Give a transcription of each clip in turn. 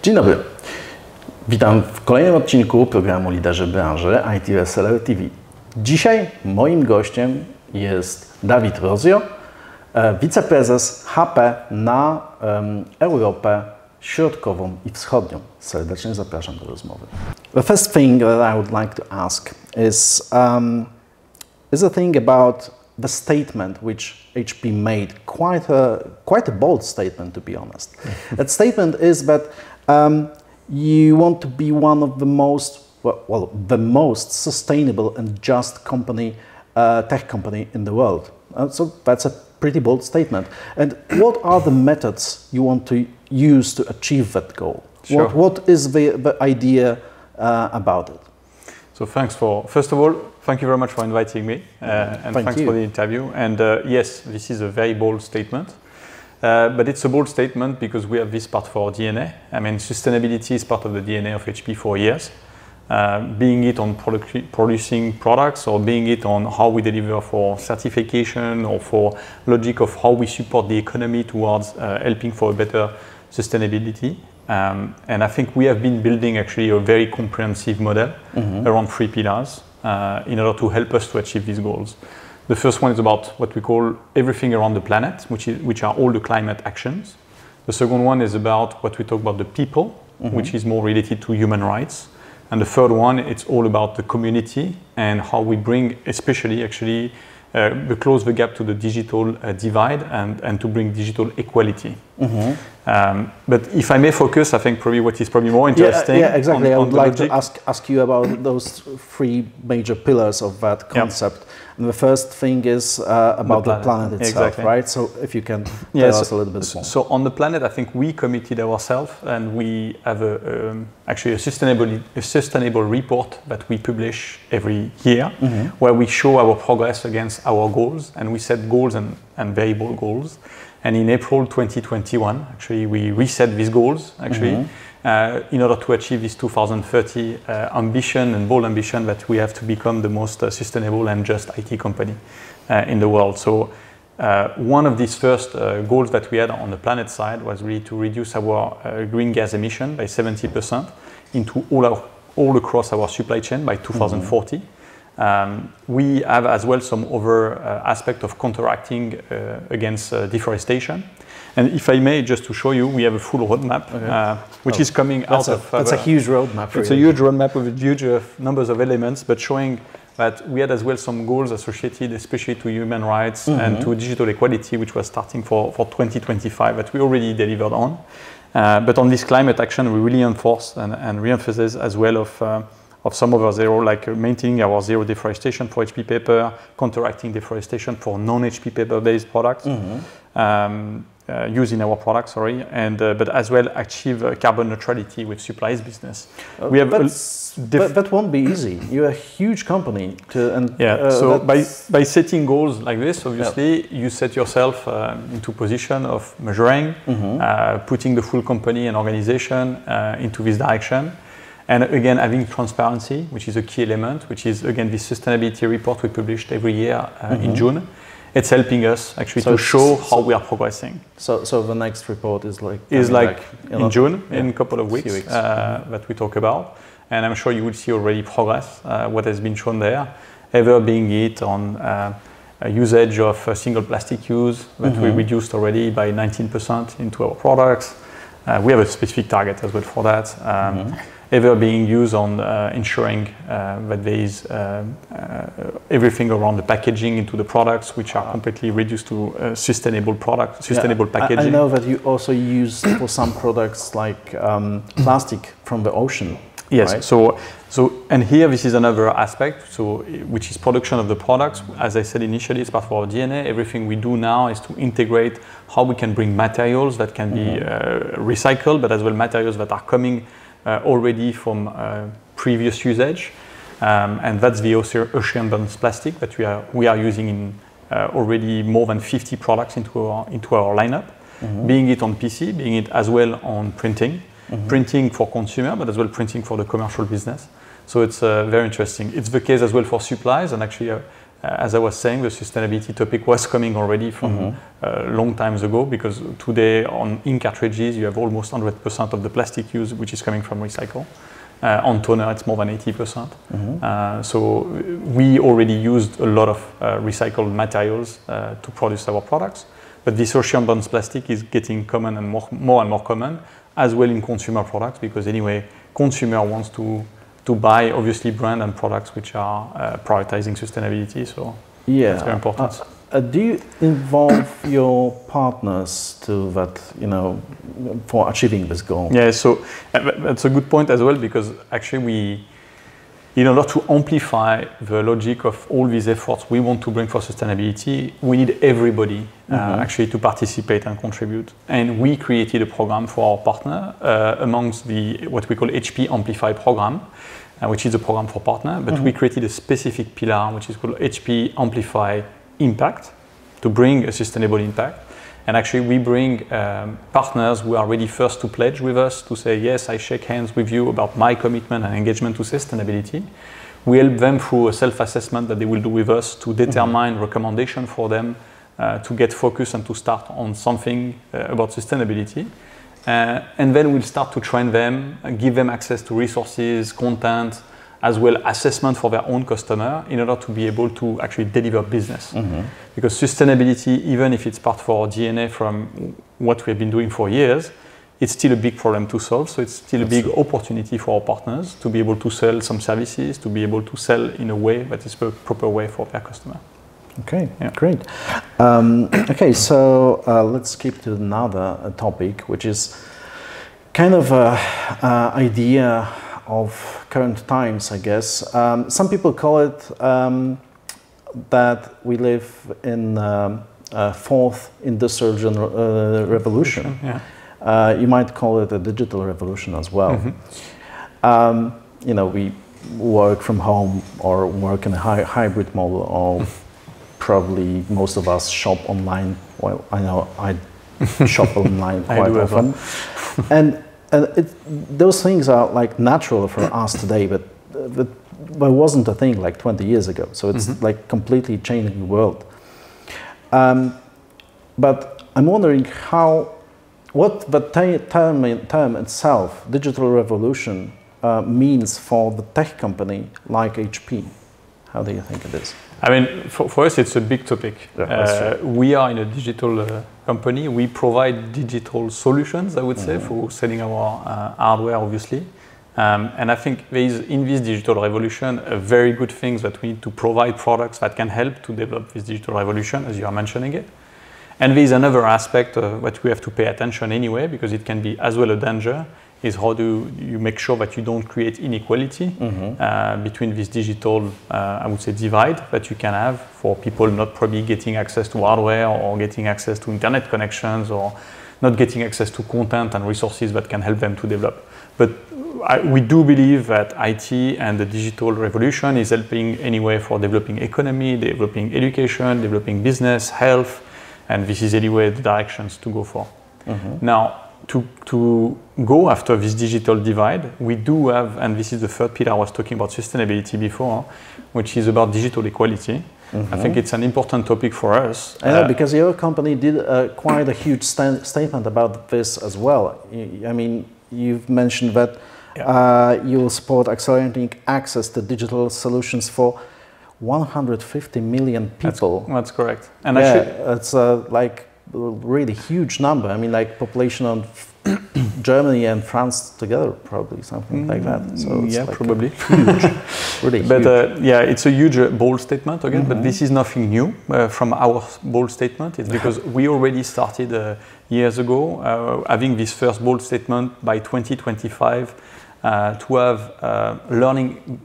Dzień dobry. Witam w kolejnym odcinku programu Liderzy Branży IT Reseller TV. Dzisiaj moim gościem jest David Rozzio, wiceprezes HP na Europę Środkową i Wschodnią. Serdecznie zapraszam do rozmowy. The first thing that I would like to ask is a thing about the statement which HP made, quite a bold statement, to be honest. That statement is that you want to be one of the most sustainable and just company, tech company in the world. So that's a pretty bold statement. And what are the methods you want to use to achieve that goal? Sure. What is the idea about it? So first of all, thank you very much for inviting me and thanks for the interview. And yes, this is a very bold statement. But it's a bold statement because we have this part of our DNA. I mean, sustainability is part of the DNA of HP for years. Being it on producing products, or being it on how we deliver for certification, or for logic of how we support the economy towards helping for a better sustainability. And I think we have been building actually a very comprehensive model around 3 pillars in order to help us to achieve these goals. The first one is about what we call everything around the planet, which are all the climate actions. The second one is about what we talk about the people, which is more related to human rights. And the third one, it's all about the community and how we bring, especially actually, close the gap to the digital divide and to bring digital equality. But if I may focus, I think probably what is probably more interesting. Yeah, exactly. I would like to ask you about those 3 major pillars of that concept. Yeah. And the first thing is about the planet itself, exactly. Right? So if you can tell us a little bit more. So on the planet, I think we committed ourselves, and we have actually a sustainable report that we publish every year, where we show our progress against our goals, and we set goals and very bold goals. And in April 2021, actually, we reset these goals, actually, in order to achieve this 2030 ambition and bold ambition that we have to become the most sustainable and just IT company in the world. So one of these first goals that we had on the planet side was really to reduce our green gas emission by 70% into all across our supply chain by 2040. We have as well some other aspect of counteracting against deforestation. And if I may, just to show you, we have a full roadmap, which is coming out of... That's a huge roadmap. It's a huge roadmap with huge numbers of elements, but showing that we had as well some goals associated especially to human rights and to digital equality, which was starting for 2025, that we already delivered on. But on this climate action, we really enforce and re-emphasize as well of some of our zero, like maintaining our zero deforestation for HP paper, counteracting deforestation for non-HP paper-based products, using our products, but as well achieve carbon neutrality with supplies business. We have that won't be easy. You're a huge company, so by setting goals like this, obviously, you set yourself into position of measuring, putting the full company and organization into this direction. And again, having transparency, which is a key element, which is again this sustainability report we published every year in June. It's helping us actually to show how we are progressing. So the next report is in June, in a couple of weeks. That we talk about. And I'm sure you will see already progress, what has been shown there, either being it on usage of single plastic use that we reduced already by 19% into our products. We have a specific target as well for that. Ever being used on ensuring that there is everything around the packaging into the products, which are completely reduced to sustainable packaging. I know that you also use for some products like plastic from the ocean. Yes. Right? So and here this is another aspect. So which is production of the products. As I said initially, it's part of our DNA. Everything we do now is to integrate how we can bring materials that can be recycled, but as well materials that are coming already from previous usage, and that's the ocean-bound plastic that we are using in already more than 50 products into our lineup, being it on PC, being it as well on printing, printing for consumer, but as well printing for the commercial business. So it's very interesting. It's the case as well for supplies, and actually as I was saying, the sustainability topic was coming already from long times ago, because today on ink cartridges you have almost 100% of the plastic use which is coming from recycle. On toner it's more than 80%. So we already used a lot of recycled materials to produce our products, but this ocean-bound plastic is getting common and more and more common, as well in consumer products, because anyway consumer wants to buy obviously brand and products which are prioritizing sustainability, so yeah, it's very important. Do you involve your partners to that, for achieving this goal? Yeah, so that's a good point as well, because actually in order to amplify the logic of all these efforts we want to bring for sustainability, we need everybody actually to participate and contribute. And we created a program for our partner amongst what we call HP Amplify program, which is a program for partner, but we created a specific pillar which is called HP Amplify Impact, to bring a sustainable impact. And actually we bring partners who are ready first to pledge with us, to say, yes, I shake hands with you about my commitment and engagement to sustainability. We help them through a self-assessment that they will do with us to determine recommendation for them to get focused and to start on something about sustainability. And then we'll start to train them, give them access to resources, content, as well assessment for their own customer, in order to be able to actually deliver business. Because sustainability, even if it's part of our DNA from what we have been doing for years, it's still a big problem to solve. So it's still a big opportunity for our partners to be able to sell some services, to be able to sell in a way that is the proper way for their customer. Okay, great. Okay, so let's skip to another topic, which is kind of an idea of current times, I guess. Some people call it that we live in fourth industrial revolution. You might call it a digital revolution as well. We work from home or work in a hybrid model, or probably most of us shop online. Well, I know I shop online quite often. And those things are like natural for us today, but wasn't a thing like 20 years ago. So it's like completely changing the world. But I'm wondering what the term itself, digital revolution, means for the tech company like HP. How do you think it is? I mean, for us, it's a big topic. We are in a digital company. We provide digital solutions, I would say, for selling our hardware, obviously. And I think there is, in this digital revolution, a very good thing that we need to provide products that can help to develop this digital revolution, as you are mentioning it. And there is another aspect that we have to pay attention anyway, because it can be as well a danger, is how do you make sure that you don't create inequality between this digital, I would say, divide that you can have for people not probably getting access to hardware or getting access to internet connections or not getting access to content and resources that can help them to develop. But we do believe that IT and the digital revolution is helping anyway for developing economy, developing education, developing business, health, and this is anyway the directions to go for. Now, to go after this digital divide, we do have, and this is the third pillar I was talking about sustainability before, which is about digital equality. I think it's an important topic for us. I know, because your company did quite a huge statement about this as well. I mean, you've mentioned that you will support accelerating access to digital solutions for 150 million people. That's correct. And actually, it's like a really huge number. I mean, like population of Germany and France together, probably something like that. So it's like probably huge, really huge. But it's a huge bold statement again. But this is nothing new from our bold statement. It's because we already started years ago having this first bold statement by 2025 to have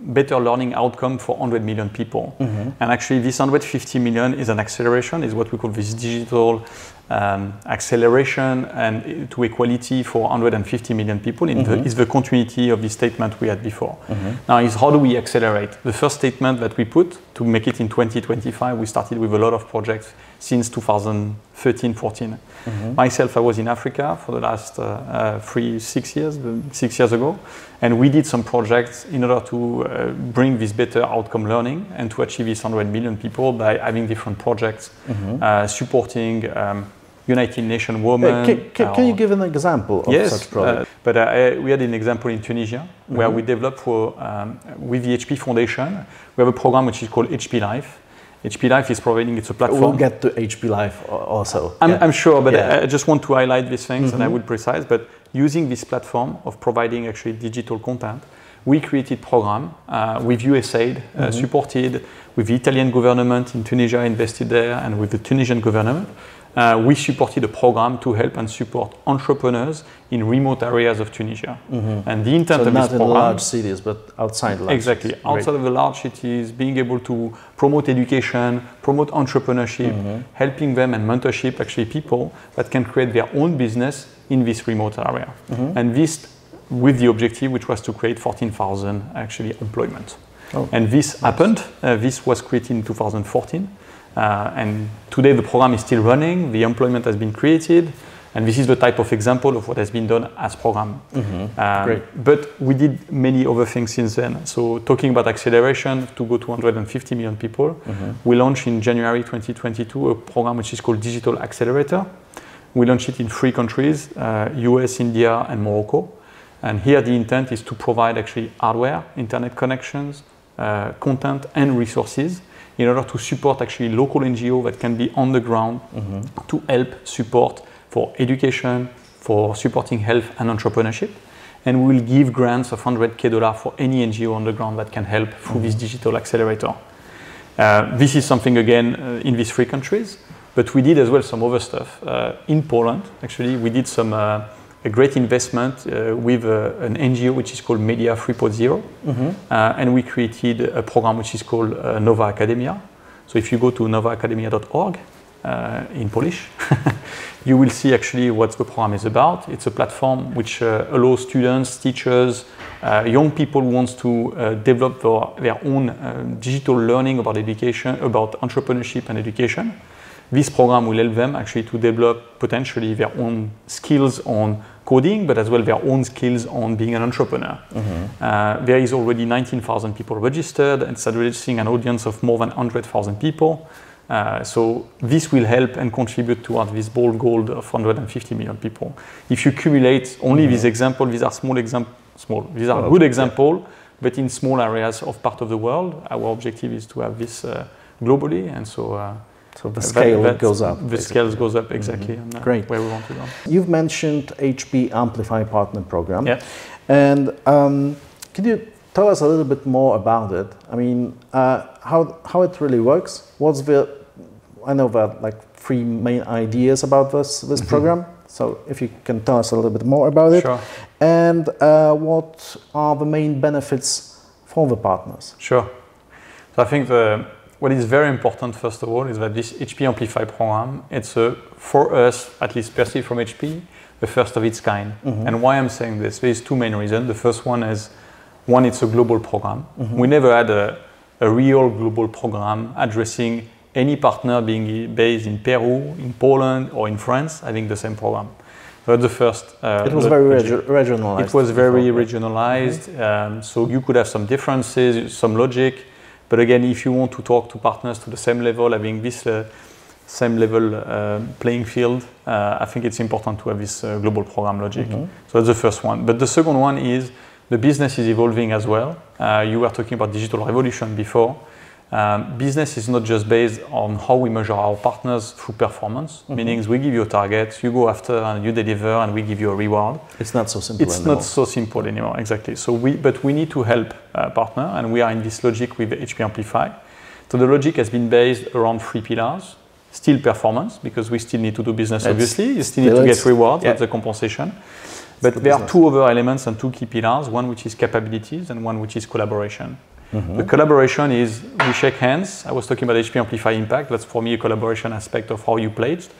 better learning outcome for 100 million people. And actually this 150 million is an acceleration, is what we call this digital acceleration and to equality for 150 million people is the continuity of the statement we had before. Now is how do we accelerate? The first statement that we put to make it in 2025, we started with a lot of projects since 2013-14. Myself, I was in Africa for the last 6 years ago, and we did some projects in order to bring this better outcome learning and to achieve this 100 million people by having different projects supporting United Nations Women. Can you give an example of such project? But we had an example in Tunisia where we developed with the HP Foundation. We have a program which is called HP Life. HP Life is providing, it's a platform. We'll get to HP Life also. I'm sure, but I just want to highlight these things and I will precise. But using this platform of providing actually digital content, we created program with USAID, supported with the Italian government in Tunisia, invested there, and with the Tunisian government. We supported a program to help and support entrepreneurs in remote areas of Tunisia. And the intent of this program... not in the large cities, but outside large Exactly. cities. Outside of the large cities, being able to promote education, promote entrepreneurship, helping them and mentorship, actually people that can create their own business in this remote area. And this with the objective, which was to create 14,000 actually employment. And this happened. This was created in 2014. And today the program is still running, the employment has been created, and this is the type of example of what has been done as program. Great. But we did many other things since then. So talking about acceleration to go to 150 million people, we launched in January 2022 a program which is called Digital Accelerator. We launched it in 3 countries, US, India, and Morocco. And here the intent is to provide actually hardware, internet connections, content, and resources in order to support actually local NGO that can be on the ground to help support for education, for supporting health and entrepreneurship. And we will give grants of $100K for any NGO on the ground that can help through this digital accelerator. This is something again in these 3 countries, but we did as well some other stuff. In Poland, actually, we did some a great investment with an NGO which is called Media 3.0, and we created a program which is called Nowa Academia. So if you go to nowaacademia.org in Polish, you will see actually what the program is about. It's a platform which allows students, teachers, young people who want to develop their own digital learning about education, about entrepreneurship and education. This program will help them actually to develop potentially their own skills on coding, but as well their own skills on being an entrepreneur. There is already 19,000 people registered and it's addressing an audience of more than 100,000 people. So this will help and contribute towards this bold goal of 150 million people. If you accumulate only these examples, these are these are good examples, but in small areas of part of the world. Our objective is to have this globally, and so the scale goes up. The scale goes up exactly. Great. Where we want to go. You've mentioned HP Amplify Partner Program. Yeah. And can you tell us a little bit more about it? I mean, how it really works? I know there are like 3 main ideas about this program. So if you can tell us a little bit more about it. Sure. And what are the main benefits for the partners? Sure. So I think what is very important, first of all, is that this HP Amplify program, it's for us, at least perceived from HP, the first of its kind. And why I'm saying this, there's 2 main reasons. The first one is, it's a global program. We never had a real global program addressing any partner being based in Peru, in Poland, or in France, having the same program. So that's the first. It was very regionalized. It was very regionalized. So you could have some differences, some logic. But again, if you want to talk to partners to the same level, having this same level playing field, I think it's important to have this global program logic. So that's the first one. But the second one is the business is evolving as well. You were talking about digital revolution before. Business is not just based on how we measure our partners through performance, meaning we give you a target, you go after and you deliver and we give you a reward. It's not so simple anymore. It's not so simple anymore, exactly. So but we need to help partner, and we are in this logic with HP Amplify. So the logic has been based around 3 pillars. Still performance, because we still need to do business, obviously. You still need to get rewards, that's the compensation. But there are 2 other elements and 2 key pillars, one which is capabilities and one which is collaboration. The collaboration is we shake hands. I was talking about HP Amplify Impact. That's for me a collaboration aspect of how you pledged.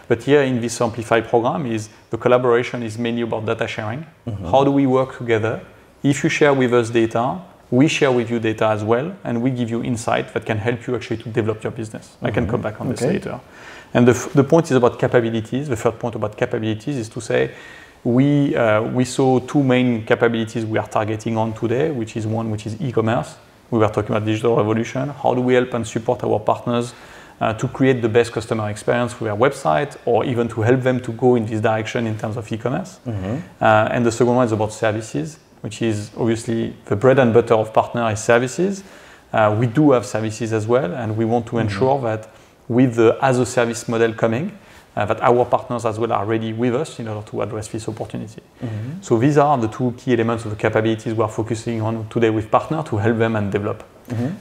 But here in this Amplify program, the collaboration is mainly about data sharing. How do we work together? If you share with us data, we share with you data as well, and we give you insight that can help you actually to develop your business. I can come back on this later. And the point is about capabilities. The third point about capabilities is to say, we saw two main capabilities we are targeting on today, which is one, which is e-commerce. We were talking about digital revolution. How do we help and support our partners to create the best customer experience with their website, or even to help them to go in this direction in terms of e-commerce? And the second one is about services, which is obviously the bread and butter of partner is services. We do have services as well, and we want to ensure that with the as a service model coming, that our partners as well are ready with us in order to address this opportunity. So these are the two key elements of the capabilities we are focusing on today with partners to help them and develop.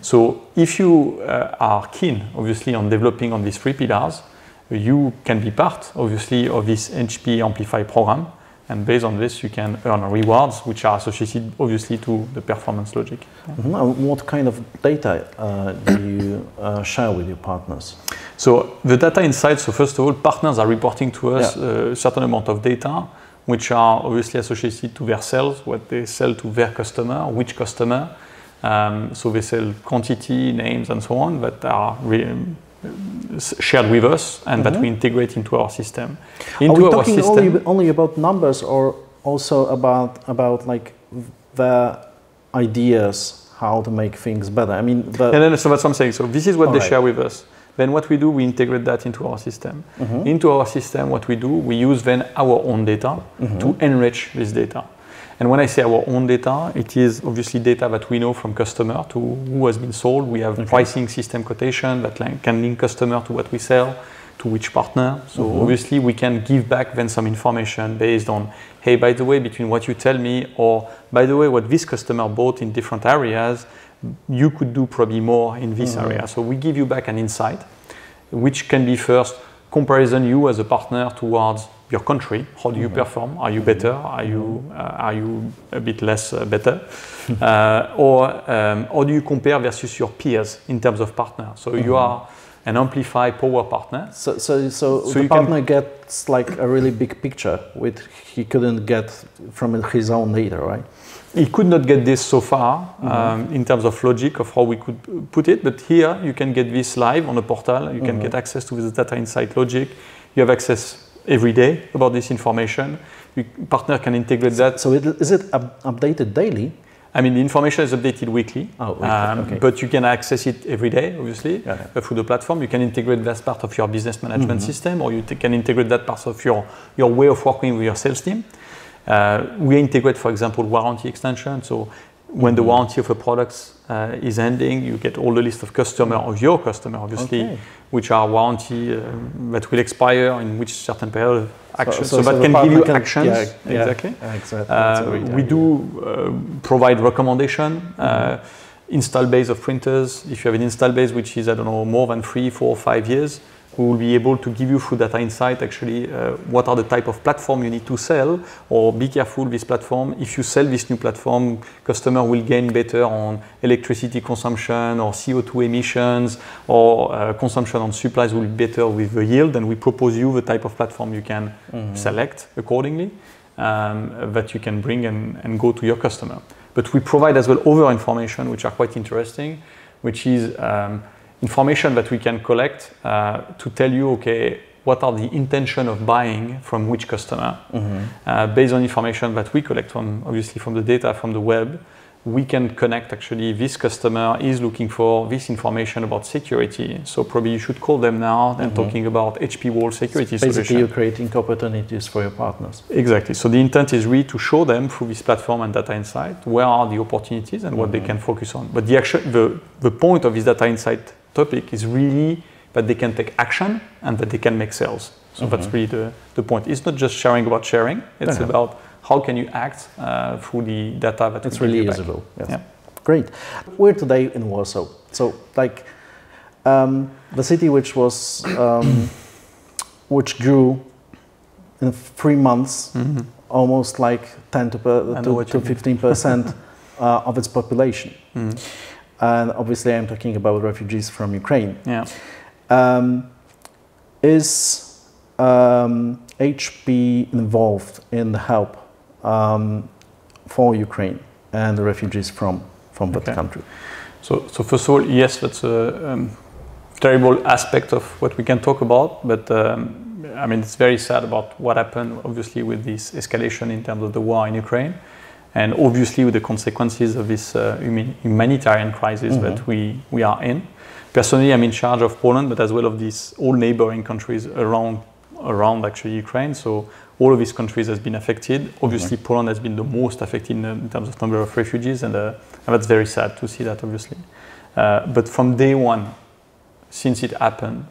So if you are keen, obviously, on developing on these three pillars, you can be part, obviously, of this HP Amplify program. And based on this, you can earn rewards, which are associated, obviously, to the performance logic. What kind of data do you share with your partners? So the data insights, so first of all, partners are reporting to us a certain amount of data, which are obviously associated to their sales, what they sell to their customer, which customer. So they sell quantity, names, and so on, that are shared with us and that we integrate into our system. Are we talking only about numbers, or also about like the ideas how to make things better? I mean, so that's what I'm saying. So this is what they share with us. Then what we do, we integrate that into our system. Into our system, what we do, we use then our own data to enrich this data. And when I say our own data, it is obviously data that we know from customer to who has been sold. We have pricing system quotation that can link customer to what we sell, to which partner. So obviously we can give back then some information based on, hey, by the way, between what you tell me, or by the way, what this customer bought in different areas, you could do probably more in this area. So we give you back an insight, which can be first comparison you as a partner towards your country. How do you perform? Are you better? Are you a bit less better? Or how do you compare versus your peers in terms of partner? So you are an Amplify power partner. So the partner gets like a really big picture, which he couldn't get from his own data, right? He could not get this so far in terms of logic of how we could put it, but here you can get this live on a portal. You can get access to the data insight logic. You have access every day about this information. Your partner can integrate that. So is it updated daily? I mean, the information is updated weekly, okay. But you can access it every day, obviously, through the platform. You can integrate that as part of your business management system, or you can integrate that part of your way of working with your sales team. We integrate, for example, warranty extension. So when the warranty of a product is ending, you get all the list of your customer, obviously, which are warranty that will expire in which certain period of action. So that can give you actions. Exactly. We do provide recommendation, install base of printers. If you have an install base which is, I don't know, more than 3, 4, 5 years, we will be able to give you through data insight actually what are the type of platform you need to sell, or be careful this platform. If you sell this new platform, customer will gain better on electricity consumption or CO2 emissions, or consumption on supplies will be better with the yield, and we propose you the type of platform you can select accordingly that you can bring and go to your customer. But we provide as well other information which are quite interesting, which is information that we can collect to tell you, okay, what are the intention of buying from which customer. Based on information that we collect from, obviously, from the data from the web, we can connect actually this customer is looking for this information about security. So probably you should call them now and talking about HP wall security solution. Basically, you're creating opportunities for your partners. Exactly. So the intent is really to show them through this platform and data insight where are the opportunities and what they can focus on. But the point of this data insight topic is really that they can take action and that they can make sales. So that's really the point. It's not just sharing about sharing. It's about how can you act through the data that it's really usable. Yes. Yeah. Great. We're today in Warsaw. So like the city which was which grew in 3 months almost like 10 to 15% of its population. And obviously I'm talking about refugees from Ukraine. Yeah. HP involved in the help for Ukraine and the refugees from that country? So first of all, yes, that's a terrible aspect of what we can talk about, but I mean, it's very sad about what happened, obviously, with this escalation in terms of the war in Ukraine, and obviously with the consequences of this humanitarian crisis that we are in. Personally, I'm in charge of Poland, but as well of these all neighboring countries around actually Ukraine. So all of these countries has been affected. Obviously, Poland has been the most affected in terms of number of refugees, and that's very sad to see that, obviously. But from day one, since it happened,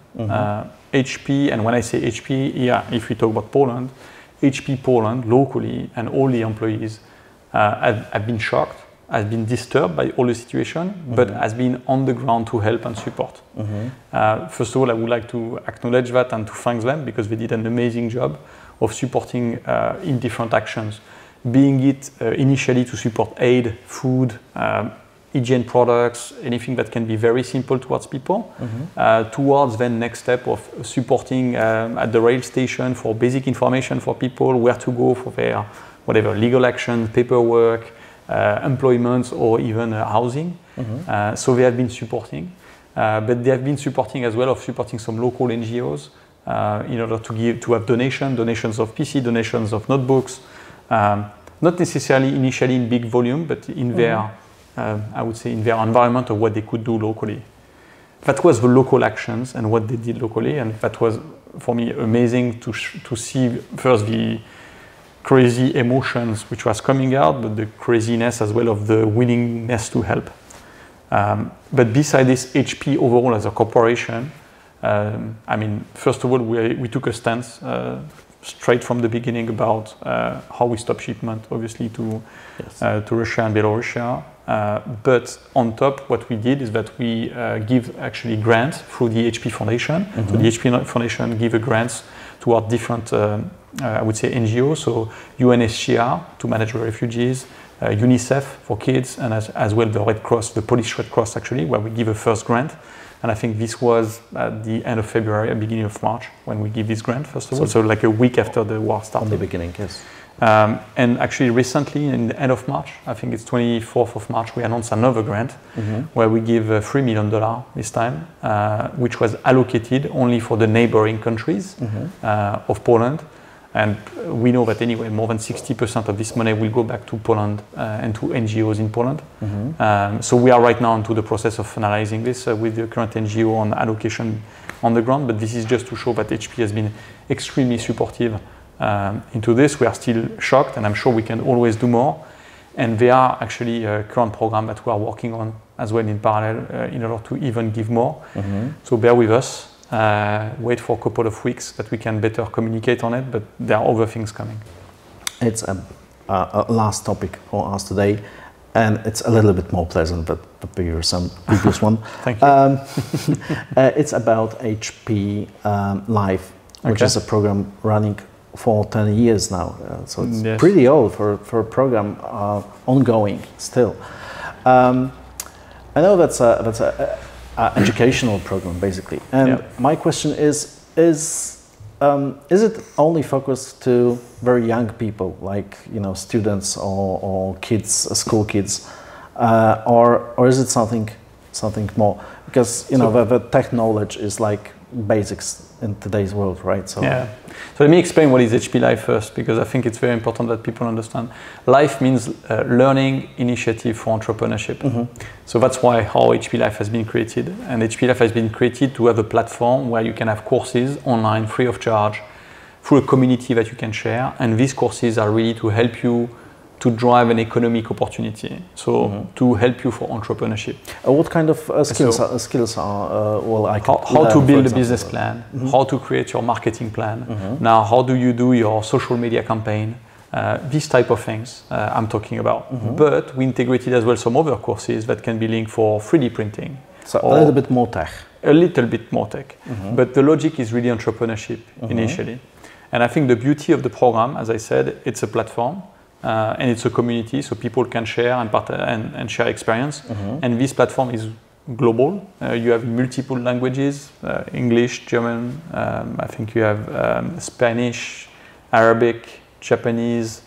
HP, and when I say HP, yeah, if we talk about Poland, HP Poland locally and all the employees have been shocked, has been disturbed by all the situation, but has been on the ground to help and support. First of all, I would like to acknowledge that and to thank them, because they did an amazing job of supporting in different actions, being it initially to support aid, food, hygiene products, anything that can be very simple towards people, towards then next step of supporting at the rail station for basic information for people, where to go for their whatever legal action, paperwork, employment, or even housing. So they have been supporting, but they have been supporting as well of supporting some local NGOs in order to have donations of PC, donations of notebooks, not necessarily initially in big volume, but in their I would say in their environment of what they could do locally. That was the local actions and what they did locally, and that was for me amazing to see first the crazy emotions which was coming out, but the craziness as well of the willingness to help. But beside this, HP overall as a corporation, I mean, first of all, we took a stance straight from the beginning about how we stop shipment, obviously, to Russia and Belarus. But on top, what we did is that we give actually grants through the HP Foundation. So the HP Foundation give grants toward different, I would say, NGOs. So UNHCR to manage the refugees, UNICEF for kids, and as well the Red Cross, the Polish Red Cross actually, where we give a first grant. And I think this was at the end of February, beginning of March, when we give this grant, first of all. So like a week after the war started. On the beginning, yes. And actually recently, in the end of March, I think it's 24th of March, we announced another grant where we give $3 million this time, which was allocated only for the neighboring countries of Poland. And we know that anyway, more than 60% of this money will go back to Poland and to NGOs in Poland. So we are right now into the process of finalizing this with the current NGO on allocation on the ground. But this is just to show that HP has been extremely supportive into this. We are still shocked, and I'm sure we can always do more. And there are actually a current program that we are working on as well in parallel in order to even give more. So bear with us. Wait for a couple of weeks that we can better communicate on it, but there are other things coming. It's a last topic for us today, and it's a little bit more pleasant than the previous one. Thank you. It's about HP Live, which is a program running for 10 years now. So it's pretty old for a program ongoing still. I know that's a educational program basically, and my question is it only focused to very young people, like students or kids, school kids, or is it something more? Because the tech knowledge is like basics in today's world, right? So let me explain what is HP Live first, because I think it's very important that people understand. Life means learning initiative for entrepreneurship. So that's why how HP Live has been created. And HP Live has been created to have a platform where you can have courses online free of charge through a community that you can share. And these courses are really to help you to drive an economic opportunity, so to help you for entrepreneurship. What kind of skills are well, I can how to build a business plan, how to create your marketing plan. Now, how do you do your social media campaign? These type of things I'm talking about. But we integrated as well some other courses that can be linked for 3D printing. So a little bit more tech. A little bit more tech. But the logic is really entrepreneurship initially. And I think the beauty of the program, as I said, it's a platform. And it's a community, so people can share and share experience. And this platform is global. You have multiple languages, English, German, I think you have Spanish, Arabic, Japanese,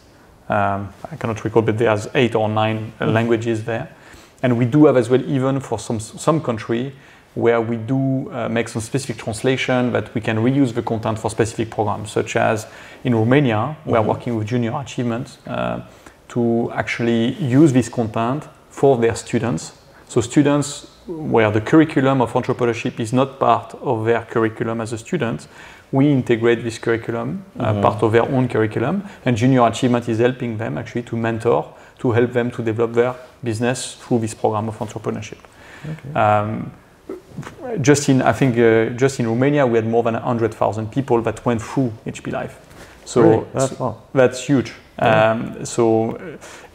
I cannot recall, but there's 8 or 9 languages there. And we do have as well, even for some country, where we do make some specific translation that we can reuse the content for specific programs, such as in Romania, we are working with Junior Achievement to actually use this content for their students. So students where the curriculum of entrepreneurship is not part of their curriculum as a student, we integrate this curriculum, part of their own curriculum, and Junior Achievement is helping them actually to mentor, to help them to develop their business through this program of entrepreneurship. Okay. Just in Romania, we had more than 100,000 people that went through HP Life. So really? That's huge. So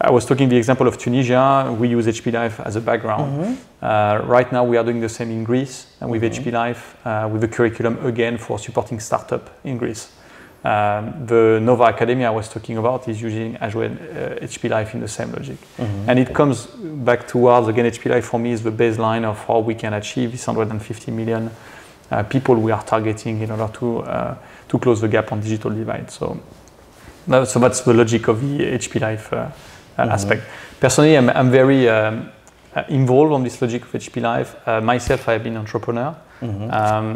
I was talking the example of Tunisia. We use HP Life as a background. Right now we are doing the same in Greece and with HP Life with a curriculum again for supporting startup in Greece. The Nova Academy I was talking about is using as well HP Life in the same logic. And it comes back towards, again, HP Life for me is the baseline of how we can achieve this 150 million people we are targeting in order to close the gap on digital divide. So that's the logic of the HP Life aspect. Personally, I'm very involved on this logic of HP Life. Myself, I have been an entrepreneur,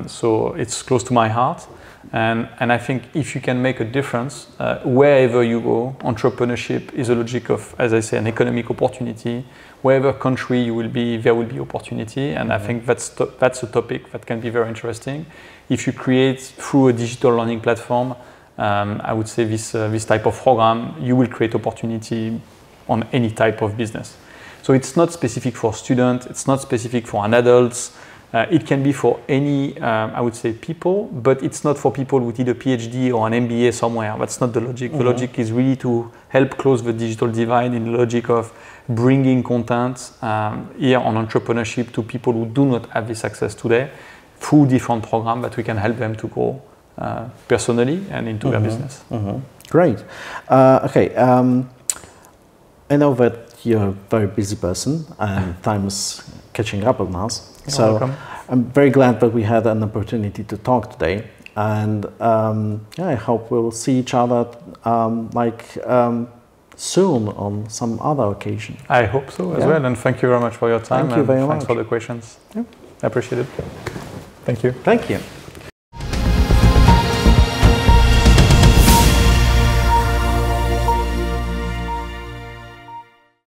so it's close to my heart. And I think if you can make a difference wherever you go, entrepreneurship is a logic of, as I say, an economic opportunity. Wherever country you will be, there will be opportunity. And I think that's a topic that can be very interesting. If you create through a digital learning platform, I would say this type of program, you will create opportunity on any type of business. So it's not specific for students, it's not specific for an adults. It can be for any, I would say, people, but it's not for people who did a PhD or an MBA somewhere. That's not the logic. The logic is really to help close the digital divide in the logic of bringing content here on entrepreneurship to people who do not have this access today through different programs that we can help them to grow personally and into their business. Great. Okay. I know that you're a very busy person and time is catching up on us. So I'm very glad that we had an opportunity to talk today, and I hope we'll see each other soon on some other occasion. I hope so as well, and thank you very much for your time. Thank you very much. Thanks for the questions. I appreciate it. Thank you. Thank you.